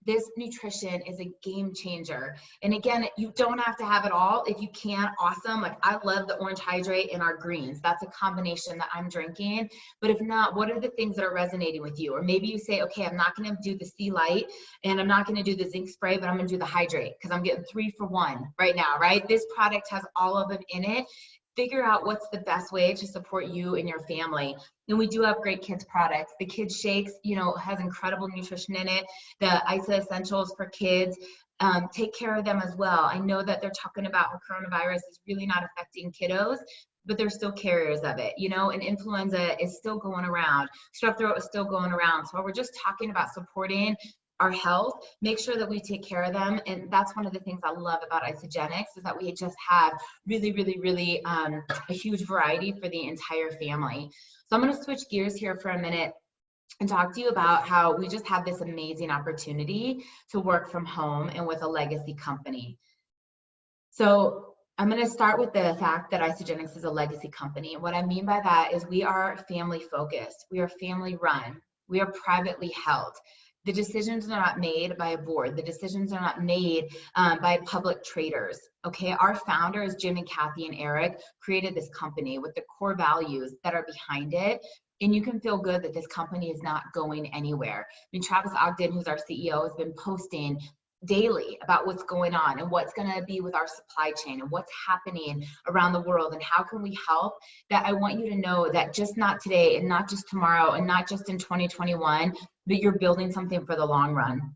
This nutrition is a game changer. And again, you don't have to have it all. If you can, awesome. Like I love the orange hydrate and our greens. That's a combination that I'm drinking. But if not, what are the things that are resonating with you? Or maybe you say, okay, I'm not going to do the C Light and I'm not going to do the zinc spray, but I'm going to do the hydrate because I'm getting 3 for 1 right now, right? This product has all of it in it. Figure out what's the best way to support you and your family. And we do have great kids products. The kids shakes, you know, has incredible nutrition in it. The ISA essentials for kids, take care of them as well. I know that they're talking about how coronavirus is really not affecting kiddos, but they're still carriers of it, you know, and influenza is still going around. Strep throat is still going around. So while we're just talking about supporting our health, make sure that we take care of them. And that's one of the things I love about Isagenix is that we just have really a huge variety for the entire family. So I'm going to switch gears here for a minute and talk to you about how we just have this amazing opportunity to work from home and with a legacy company. So I'm going to start with the fact that Isagenix is a legacy company. And what I mean by that is we are family focused. We are family run. We are privately held. The decisions are not made by a board. The decisions are not made by public traders, okay? Our founders, Jim and Kathy and Eric, created this company with the core values that are behind it. And you can feel good that this company is not going anywhere. I mean, Travis Ogden, who's our CEO, has been posting daily about what's going on and what's going to be with our supply chain and what's happening around the world and how can we help. That I want you to know that just not today and not just tomorrow and not just in 2021, but you're building something for the long run.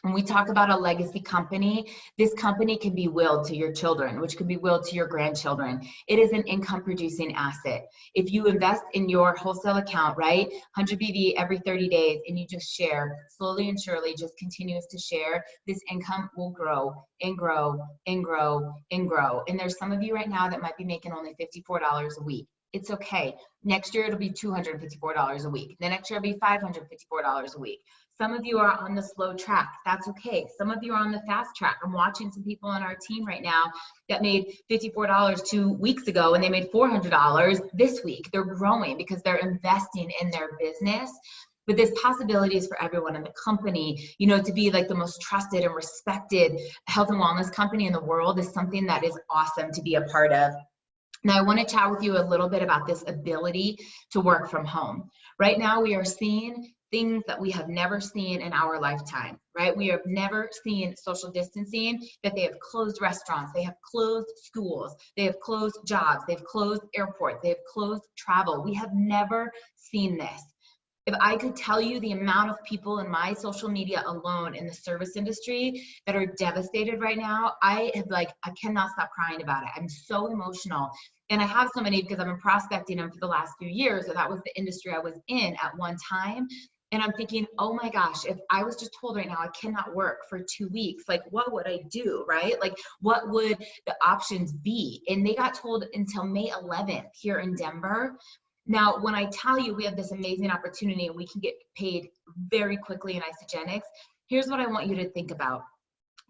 When we talk about a legacy company, this company can be willed to your children, which could be willed to your grandchildren. It is an income producing asset. If you invest in your wholesale account, right, 100 BV every 30 days, and you just share, slowly and surely just continues to share, this income will grow and grow and grow and grow. And there's some of you right now that might be making only $54 a week. It's okay. Next year, it'll be $254 a week. The next year, it'll be $554 a week. Some of you are on the slow track. That's okay. Some of you are on the fast track. I'm watching some people on our team right now that made $54 2 weeks ago, and they made $400 this week. They're growing because they're investing in their business. But there's possibilities for everyone in the company. You know, to be like the most trusted and respected health and wellness company in the world is something that is awesome to be a part of. Now, I want to chat with you a little bit about this ability to work from home. Right now, we are seeing things that we have never seen in our lifetime, right? We have never seen social distancing, that they have closed restaurants, they have closed schools, they have closed jobs, they've closed airports, they have closed travel. We have never seen this. If I could tell you the amount of people in my social media alone in the service industry that are devastated right now, I cannot stop crying about it. I'm so emotional. And I have so many because I've been prospecting them for the last few years. So that was the industry I was in at one time. And I'm thinking, oh my gosh, if I was just told right now I cannot work for 2 weeks, like what would I do, right? Like what would the options be? And they got told until May 11th here in Denver. Now, when I tell you we have this amazing opportunity and we can get paid very quickly in Isagenix, here's what I want you to think about.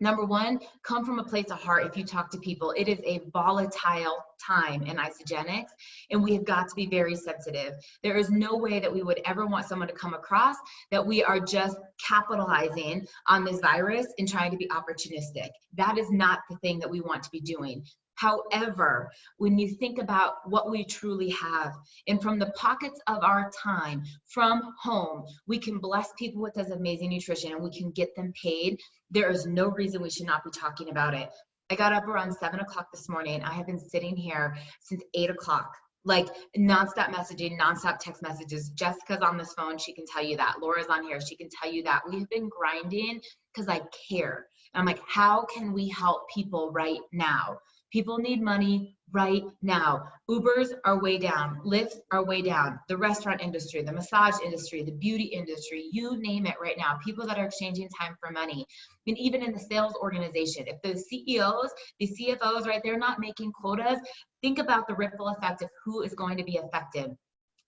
Number one, come from a place of heart. If you talk to people, it is a volatile time in Isagenix, and we have got to be very sensitive. There is no way that we would ever want someone to come across that we are just capitalizing on this virus and trying to be opportunistic. That is not the thing that we want to be doing. However, when you think about what we truly have, and from the pockets of our time from home, we can bless people with this amazing nutrition and we can get them paid. There is no reason we should not be talking about it. I got up around 7 o'clock this morning. I have been sitting here since 8 o'clock, like nonstop messaging, nonstop text messages. Jessica's on this phone. She can tell you that. Laura's on here. She can tell you that. We've been grinding because I care. And I'm like, how can we help people right now? People need money right now. Ubers are way down. Lyfts are way down. The restaurant industry, the massage industry, the beauty industry, you name it right now. People that are exchanging time for money. And even in the sales organization, if the CEOs, the CFOs, right, they're not making quotas, think about the ripple effect of who is going to be affected.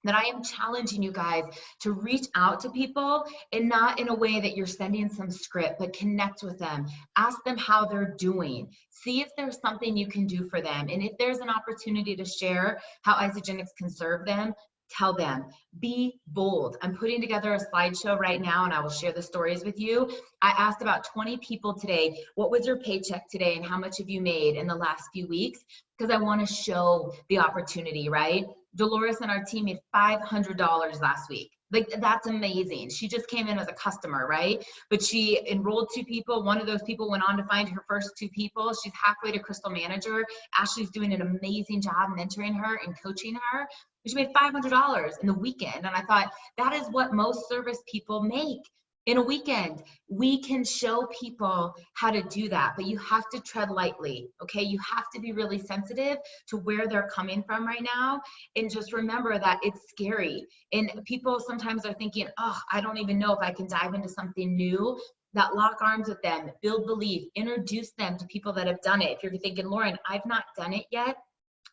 That I am challenging you guys to reach out to people, and not in a way that you're sending some script, but connect with them. Ask them how they're doing. See if there's something you can do for them. And if there's an opportunity to share how Isagenix can serve them, tell them. Be bold. I'm putting together a slideshow right now, and I will share the stories with you. I asked about 20 people today, what was your paycheck today and how much have you made in the last few weeks? Because I want to show the opportunity, right? Dolores and our team made $500 last week. Like, that's amazing. She just came in as a customer, right? But she enrolled 2 people. One of those people went on to find her first 2 people. She's halfway to Crystal Manager. Ashley's doing an amazing job mentoring her and coaching her. She made $500 in the weekend. And I thought, that is what most service people make in a weekend. We can show people how to do that, but you have to tread lightly, okay? You have to be really sensitive to where they're coming from right now. And just remember that it's scary. And people sometimes are thinking, oh, I don't even know if I can dive into something new. That lock arms with them, build belief, introduce them to people that have done it. If you're thinking, Lauren, I've not done it yet,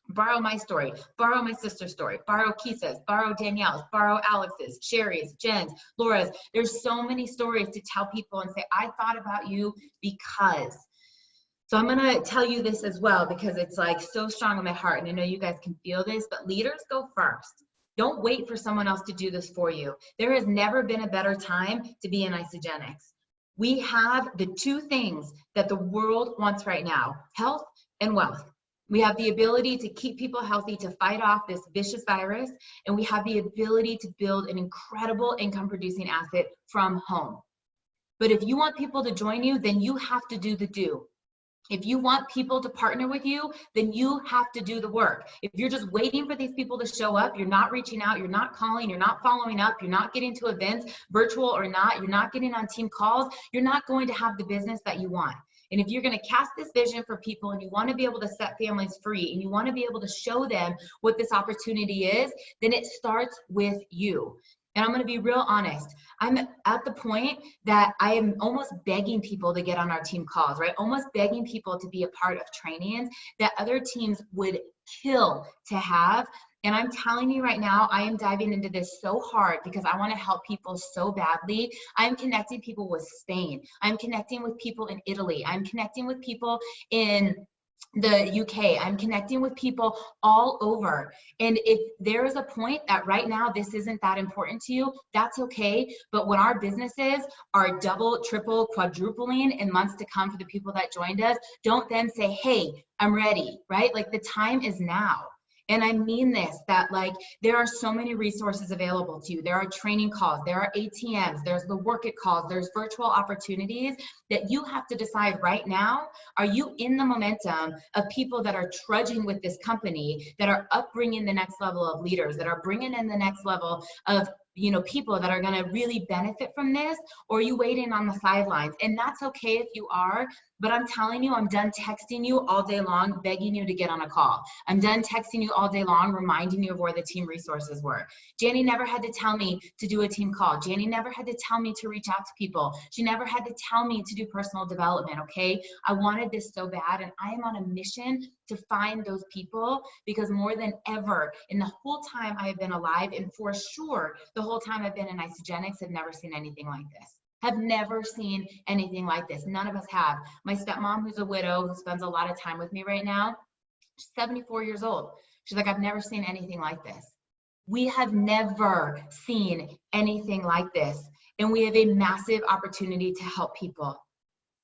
borrow my story, borrow my sister's story, borrow Kisa's, borrow Danielle's, borrow Alex's, Sherry's, Jen's, Laura's. There's so many stories to tell people and say, I thought about you because. So I'm gonna tell you this as well, because it's like so strong in my heart, and I know you guys can feel this, but leaders go first. Don't wait for someone else to do this for you. There has never been a better time to be in Isagenix. We have the 2 things that the world wants right now, health and wealth. We have the ability to keep people healthy, to fight off this vicious virus, and we have the ability to build an incredible income-producing asset from home. But if you want people to join you, then you have to do the do. If you want people to partner with you, then you have to do the work. If you're just waiting for these people to show up, you're not reaching out, you're not calling, you're not following up, you're not getting to events, virtual or not, you're not getting on team calls, you're not going to have the business that you want. And if you're going to cast this vision for people and you want to be able to set families free and you want to be able to show them what this opportunity is, then it starts with you. And I'm going to be real honest. I'm at the point that I am almost begging people to get on our team calls, right? Almost begging people to be a part of trainings that other teams would kill to have. And I'm telling you right now, I am diving into this so hard because I want to help people so badly. I'm connecting people with Spain. I'm connecting with people in Italy. I'm connecting with people in the UK. I'm connecting with people all over. And if there is a point that right now this isn't that important to you, that's okay. But when our businesses are double, triple, quadrupling in months to come for the people that joined us, don't then say, hey, I'm ready, right? Like the time is now. And I mean this, that like there are so many resources available to you. There are training calls, there are ATMs, there's the Work It calls, there's virtual opportunities that you have to decide right now. Are you in the momentum of people that are trudging with this company, that are upbringing the next level of leaders, that are bringing in the next level of people that are going to really benefit from this, or are you waiting on the sidelines? And that's okay if you are, but I'm telling you, I'm done texting you all day long, begging you to get on a call. I'm done texting you all day long, reminding you of where the team resources were. Janie never had to tell me to do a team call. Janie never had to tell me to reach out to people. She never had to tell me to do personal development, okay? I wanted this so bad, and I am on a mission to find those people, because more than ever, in the whole time I have been alive, and for sure, the whole time I've been in Isagenix, have never seen anything like this. Have never seen anything like this. None of us have. My stepmom, who's a widow, who spends a lot of time with me right now, she's 74 years old. She's like, I've never seen anything like this. We have never seen anything like this. And we have a massive opportunity to help people.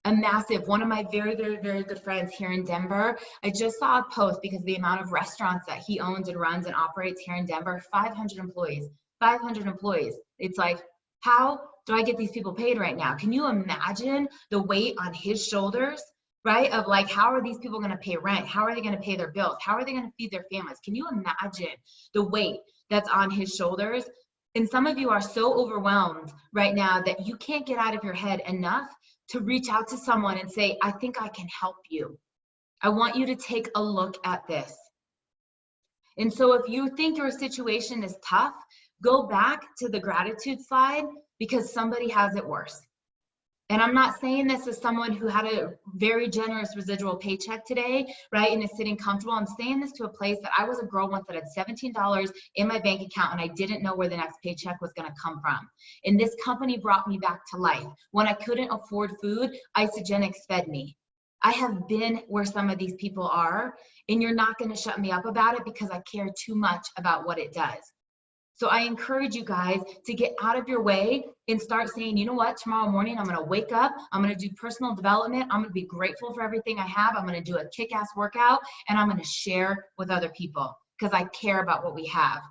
A massive, one of my very, very, very good friends here in Denver, I just saw a post because the amount of restaurants that he owns and runs and operates here in Denver, 500 employees, 500 employees. It's like, how do I get these people paid right now? Can you imagine the weight on his shoulders, right? Of like, how are these people going to pay rent? How are they going to pay their bills? How are they going to feed their families? Can you imagine the weight that's on his shoulders? And some of you are so overwhelmed right now that you can't get out of your head enough to reach out to someone and say, I think I can help you. I want you to take a look at this. And so if you think your situation is tough, go back to the gratitude slide, because somebody has it worse. And I'm not saying this as someone who had a very generous residual paycheck today, right, and is sitting comfortable. I'm saying this to a place that I was a girl once that had $17 in my bank account, and I didn't know where the next paycheck was going to come from. And this company brought me back to life. When I couldn't afford food, Isagenix fed me. I have been where some of these people are, and you're not going to shut me up about it, because I care too much about what it does. So I encourage you guys to get out of your way and start saying, you know what, tomorrow morning I'm going to wake up, I'm going to do personal development, I'm going to be grateful for everything I have, I'm going to do a kick-ass workout, and I'm going to share with other people because I care about what we have.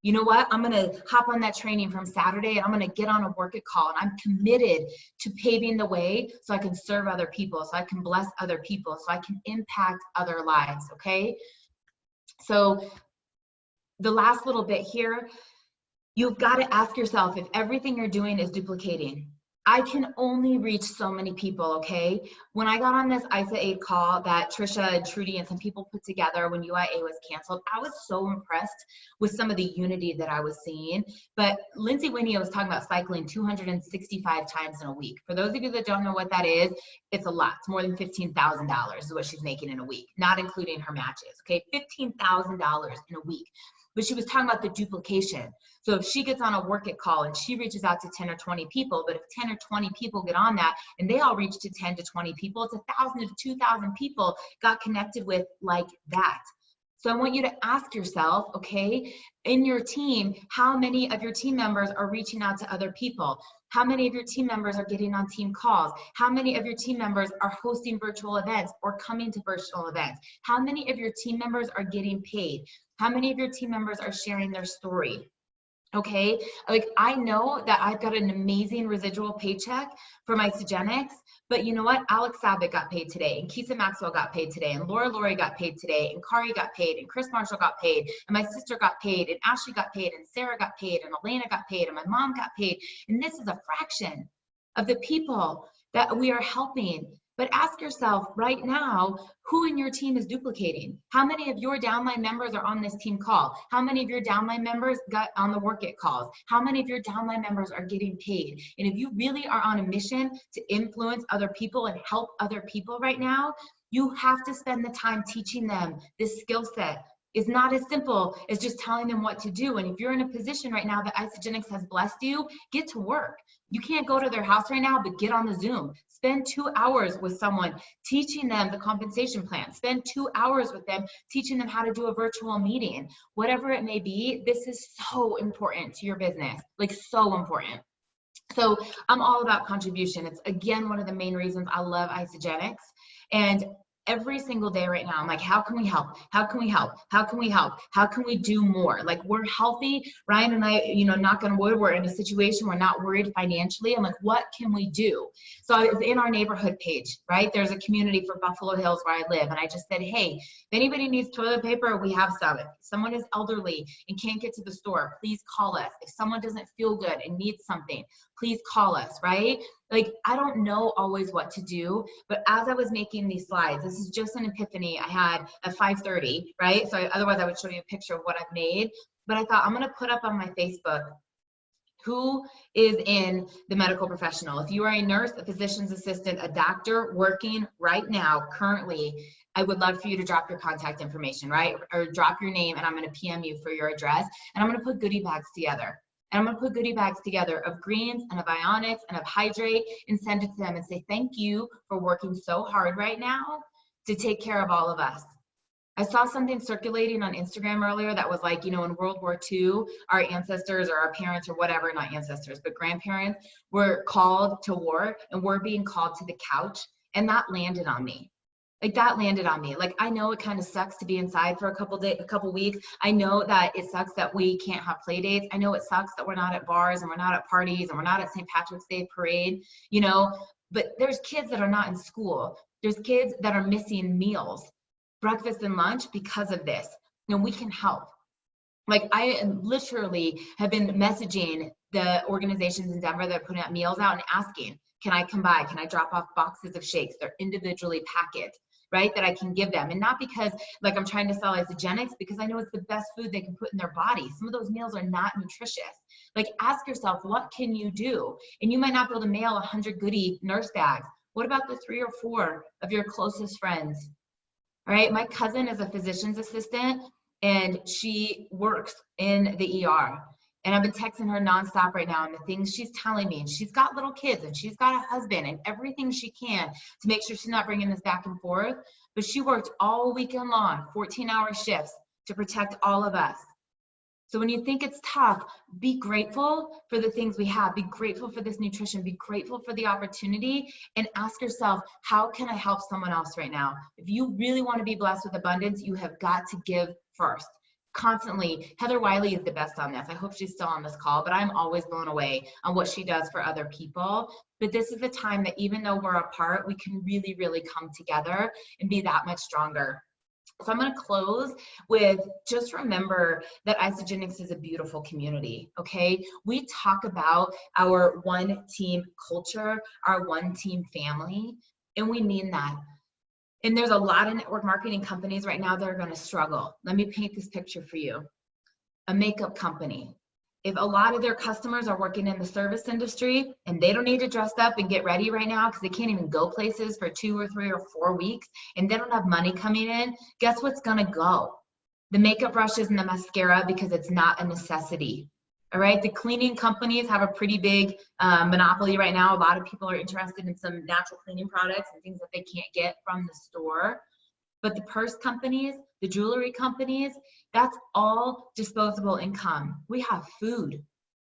You know what, I'm going to hop on that training from Saturday, and I'm going to get on a Work It call, and I'm committed to paving the way so I can serve other people, so I can bless other people, so I can impact other lives, okay? So the last little bit here, you've got to ask yourself if everything you're doing is duplicating. I can only reach so many people, okay? When I got on this ISA-8 call that Trisha and Trudy and some people put together when UIA was canceled, I was so impressed with some of the unity that I was seeing. But Lindsay Winnie was talking about cycling 265 times in a week. For those of you that don't know what that is, it's a lot. It's more than $15,000 is what she's making in a week, not including her matches, okay? $15,000 in a week. But she was talking about the duplication. So if she gets on a Work It call and she reaches out to 10 or 20 people, but if 10 or 20 people get on that and they all reach to 10 to 20 people, it's 1,000 to 2,000 people got connected with like that. So I want you to ask yourself, okay, in your team, how many of your team members are reaching out to other people? How many of your team members are getting on team calls? How many of your team members are hosting virtual events or coming to virtual events? How many of your team members are getting paid? How many of your team members are sharing their story? Okay, like I know that I've got an amazing residual paycheck from Isagenix, but you know what? Alex Savick got paid today, and Keisa Maxwell got paid today, and Laura Laurie got paid today, and Kari got paid, and Chris Marshall got paid, and my sister got paid, and Ashley got paid, and Sarah got paid, and Elena got paid, and my mom got paid. And this is a fraction of the people that we are helping. But ask yourself right now, who in your team is duplicating? How many of your downline members are on this team call? How many of your downline members got on the Work It calls? How many of your downline members are getting paid? And if you really are on a mission to influence other people and help other people right now, you have to spend the time teaching them this skill set. It's not as simple as just telling them what to do. And if you're in a position right now that Isagenix has blessed you, get to work. You can't go to their house right now, but get on the Zoom. Spend 2 hours with someone teaching them the compensation plan. Spend 2 hours with them teaching them how to do a virtual meeting. Whatever it may be, this is so important to your business, like so important. So I'm all about contribution. It's, again, one of the main reasons I love Isagenix. And every single day right now, I'm like, how can we help? How can we help? How can we help? How can we do more? Like, we're healthy. Ryan and I, knock on wood, we're in a situation, we're not worried financially. I'm like, what can we do? So I was in our neighborhood page, right? There's a community for Buffalo Hills where I live. And I just said, hey, if anybody needs toilet paper, we have some. If someone is elderly and can't get to the store, please call us. If someone doesn't feel good and needs something, please call us, right? Like, I don't know always what to do, but as I was making these slides, this is just an epiphany I had at 5:30, right? So otherwise I would show you a picture of what I've made, but I thought I'm gonna put up on my Facebook, who is in the medical professional. If you are a nurse, a physician's assistant, a doctor working right now, currently, I would love for you to drop your contact information, right? Or drop your name, and I'm gonna PM you for your address, and I'm gonna put goodie bags together. And I'm gonna put goodie bags together of greens and of Ionix and of Hydrate and send it to them and say, thank you for working so hard right now to take care of all of us. I saw something circulating on Instagram earlier that was like, in World War II, our ancestors or our parents or whatever, not ancestors, but grandparents were called to war, and we're being called to the couch. And that landed on me. Like, that landed on me. Like, I know it kind of sucks to be inside for a couple weeks. I know that it sucks that we can't have play dates. I know it sucks that we're not at bars and we're not at parties and we're not at St. Patrick's Day parade, but there's kids that are not in school. There's kids that are missing meals, breakfast and lunch, because of this. We can help. Like, I literally have been messaging the organizations in Denver that are putting out meals out and asking, can I come by? Can I drop off boxes of shakes? They're individually packaged, right? That I can give them. And not because like I'm trying to sell Isagenix, because I know it's the best food they can put in their body. Some of those meals are not nutritious. Like, ask yourself, what can you do? And you might not be able to mail 100 goodie nurse bags. What about the 3 or 4 of your closest friends? All right, my cousin is a physician's assistant and she works in the ER. And I've been texting her nonstop right now, and the things she's telling me, and she's got little kids and she's got a husband and everything she can to make sure she's not bringing this back and forth. But she worked all weekend long, 14-hour shifts to protect all of us. So when you think it's tough, be grateful for the things we have. Be grateful for this nutrition. Be grateful for the opportunity, and ask yourself, how can I help someone else right now? If you really want to be blessed with abundance, you have got to give first. Constantly. Heather Wiley is the best on this. I hope she's still on this call, but I'm always blown away on what she does for other people. But this is the time that even though we're apart, we can really, really come together and be that much stronger. So I'm going to close with, just remember that Isagenix is a beautiful community, okay? We talk about our one team culture, our one team family, and we mean that. And there's a lot of network marketing companies right now that are going to struggle. Let me paint this picture for you. A makeup company. If a lot of their customers are working in the service industry and they don't need to dress up and get ready right now because they can't even go places for 2 or 3 or 4 weeks, and they don't have money coming in, guess what's going to go? The makeup brushes and the mascara, because it's not a necessity. All right, the cleaning companies have a pretty big monopoly right now. A lot of people are interested in some natural cleaning products and things that they can't get from the store. But the purse companies, the jewelry companies, that's all disposable income. We have food,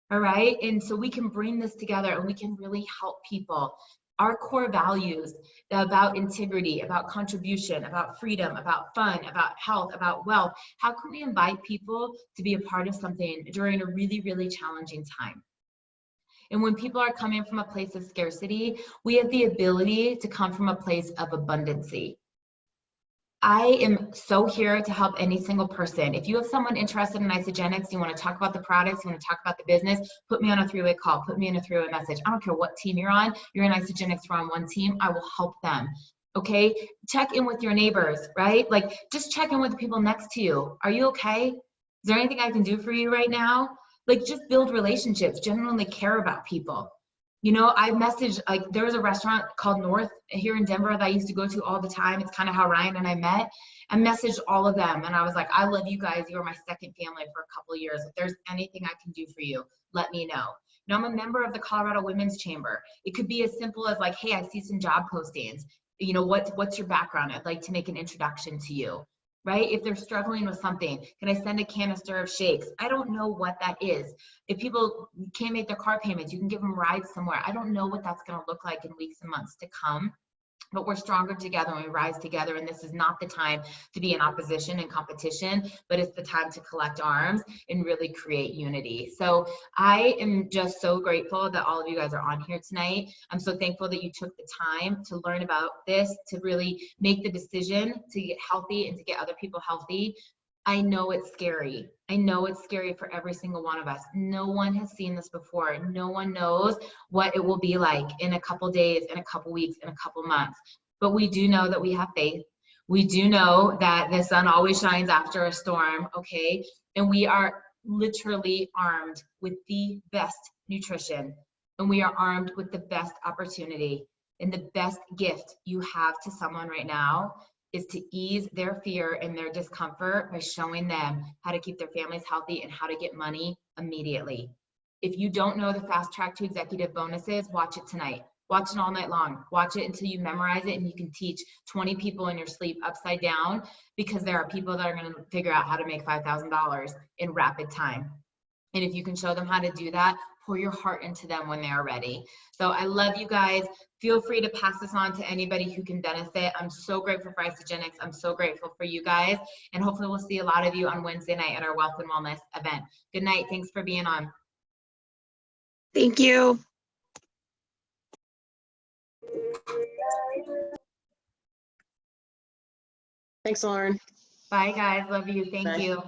all right? And so we can bring this together and we can really help people. Our core values about integrity, about contribution, about freedom, about fun, about health, about wealth. How can we invite people to be a part of something during a really, really challenging time? And when people are coming from a place of scarcity, we have the ability to come from a place of abundancy. I am so here to help any single person. If you have someone interested in Isagenix, you want to talk about the products, you want to talk about the business, put me on a three-way call, put me in a three-way message. I don't care what team you're on. You're in Isagenix, we're on one team. I will help them. Okay? Check in with your neighbors, right? Like, just check in with the people next to you. Are you okay? Is there anything I can do for you right now? Like, just build relationships, genuinely care about people. You know, I messaged, like, there was a restaurant called North here in Denver that I used to go to all the time. It's kind of how Ryan and I met. I messaged all of them and I was like, I love you guys. You are my second family for a couple of years. If there's anything I can do for you, let me know. Now, I'm a member of the Colorado Women's Chamber. It could be as simple as like, hey, I see some job postings. You know, what's your background? I'd like to make an introduction to you. Right? If they're struggling with something, can I send a canister of shakes? I don't know what that is. If people can't make their car payments, you can give them rides somewhere. I don't know what that's going to look like in weeks and months to come. But we're stronger together and we rise together. And this is not the time to be in opposition and competition, but it's the time to collect arms and really create unity. So I am just so grateful that all of you guys are on here tonight. I'm so thankful that you took the time to learn about this, to really make the decision to get healthy and to get other people healthy. I know it's scary. I know it's scary for every single one of us. No one has seen this before. No one knows what it will be like in a couple days, in a couple weeks, in a couple months. But we do know that we have faith. We do know that the sun always shines after a storm, okay? And we are literally armed with the best nutrition. And we are armed with the best opportunity. And the best gift you have to someone right now is to ease their fear and their discomfort by showing them how to keep their families healthy and how to get money immediately. If you don't know the fast track to executive bonuses, watch it tonight. Watch it all night long. Watch it until you memorize it and you can teach 20 people in your sleep upside down, because there are people that are going to figure out how to make $5,000 in rapid time. And if you can show them how to do that, pour your heart into them when they are ready. So I love you guys. Feel free to pass this on to anybody who can benefit. I'm so grateful for Isagenix. I'm so grateful for you guys. And hopefully we'll see a lot of you on Wednesday night at our Wealth and Wellness event. Good night. Thanks for being on.
Thank you. Thanks, Lauren.
Bye, guys. Love you. Thank
Bye.
you.